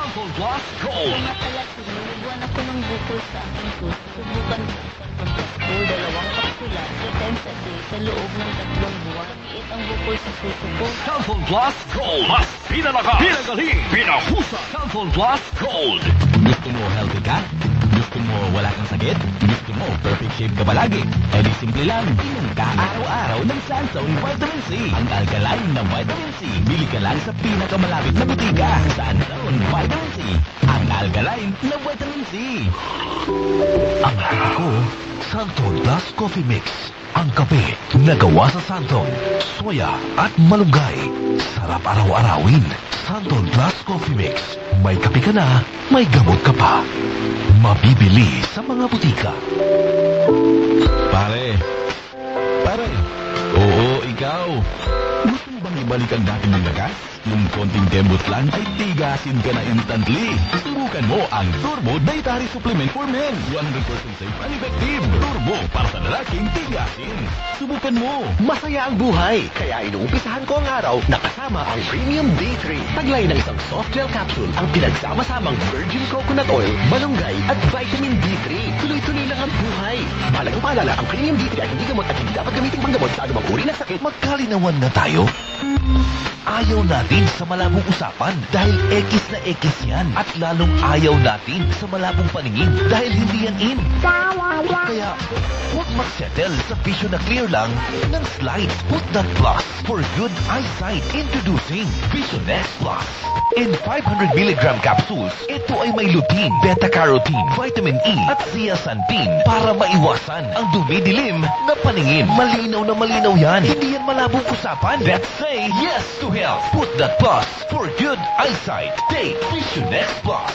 Sample Plus Gold. Kaya pala, sinubuan ako ng bukol sa aking tooth. Subukan ko Sample Plus Gold, 2 kapsula, 3 times a day, sa loob ng 3 buwan. Maliit ang bukol sa suso ko. Sample Plus Gold. Mas pinalakas, pinagaling, pinahusa. Sample Plus Gold. Gusto mo healthy ka? Gusto mo wala kang sakit? Gusto mo perfect shape ka palagi? Eh di simple lang, inom ka araw-araw ng Sandstone Vitamin C. Ang alkaline na Vitamin C. Bili ka lang sa pinakamalapit na butika. Sandstone Vitamin C. Ang alkaline na Vitamin C. Ang halaga ko, Santon Plus Coffee Mix. Ang kape na gawa sa Santon, soya at malunggay. Sarap araw-arawin. Santon Plus Coffee Mix. May kape ka na, may gamot ka pa. Mabibili sa mga butika. Pare. Oo, ikaw. Gusto mo bang ibalik ang dati mong lakas? Yung konting kembot lang ay tigasin ka na instantly. Subukan mo ang Turbo Dietary Supplement for Men. 100% safe and effective. Turbo para sa lalaking tigasin. Subukan mo. Masaya ang buhay, kaya inuumpisahan ko ang araw na kasama ang Premium D3. Taglay ng isang soft gel capsule ang pinagsama-samang virgin coconut oil, malunggay at vitamin D3. Tuloy-tuloy lang ang buhay. Mahalagang paalala, ang Premium D3 ay hindi gamot at hindi dapat gamitin panggamot sa anumang uri ng sakit. Magkalinawan na tayo. Ayaw natin sa malabong usapan dahil ekis na ekis yan. At lalong ayaw natin sa malabong paningin dahil hindi yan in. Kaya, huwag mag-settle sa vision na clear lang ng Slight Put That Plus for good eyesight. Introducing Vision X Plus. In 500 mg capsules, ito ay may lutein, beta-carotene, vitamin E at zeaxanthin para maiwasan ang dumidilim na paningin. Malinaw na malinaw yan. Hindi yan malabong usapan. Let's say yes to health. Put that plus for good eyesight. Take Vision X Plus.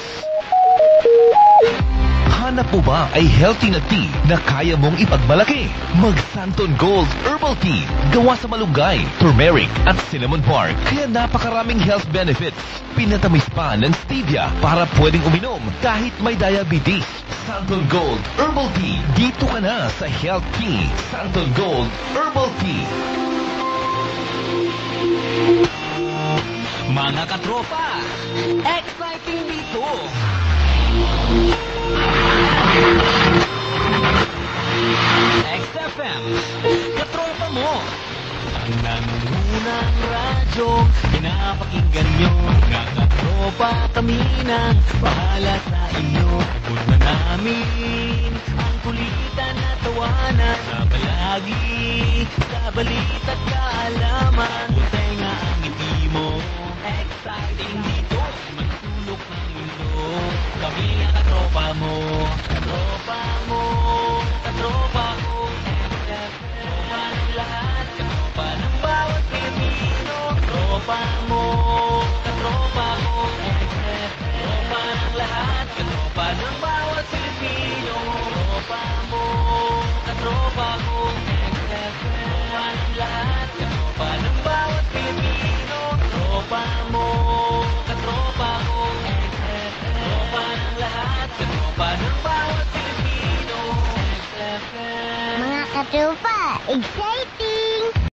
Hanap mo ba ay healthy na tea na kaya mong ipagmalaki? Mag Santon Gold Herbal Tea. Gawa sa malunggay, turmeric at cinnamon bark. Kaya napakaraming health benefits. Pinatamis pa ng stevia para pwedeng uminom kahit may diabetes. Santon Gold Herbal Tea. Dito ka na sa Health Tea. Santon Gold Herbal Tea. Mga katropa, exciting dito! XFM, katropa mo! Ang nanununang radyo, pinapakinggan nyo. Mga katropa kami na bahala sa inyo. Sagot na namin ang kulitan at tawanan na palagi sa balita't kaalaman. Buntay nga ang ngiti mo, exciting dito. Magsulok ng mundo, kami ang katropa mo. Katropa mo, katropa ko. Katropa ng lahat, katropa ng bawat Pilipino. Katropa mo, katropa ko. Katropa ng lahat, katropa ng bawat Pilipino. Katropa mo, katropa ko. Katropa ng lahat, katropa ng bawat Pilipino. Katropa mo, katropa ko. Katropa ng lahat, katropa ng bawat Pilipino. Mga katropa, excited!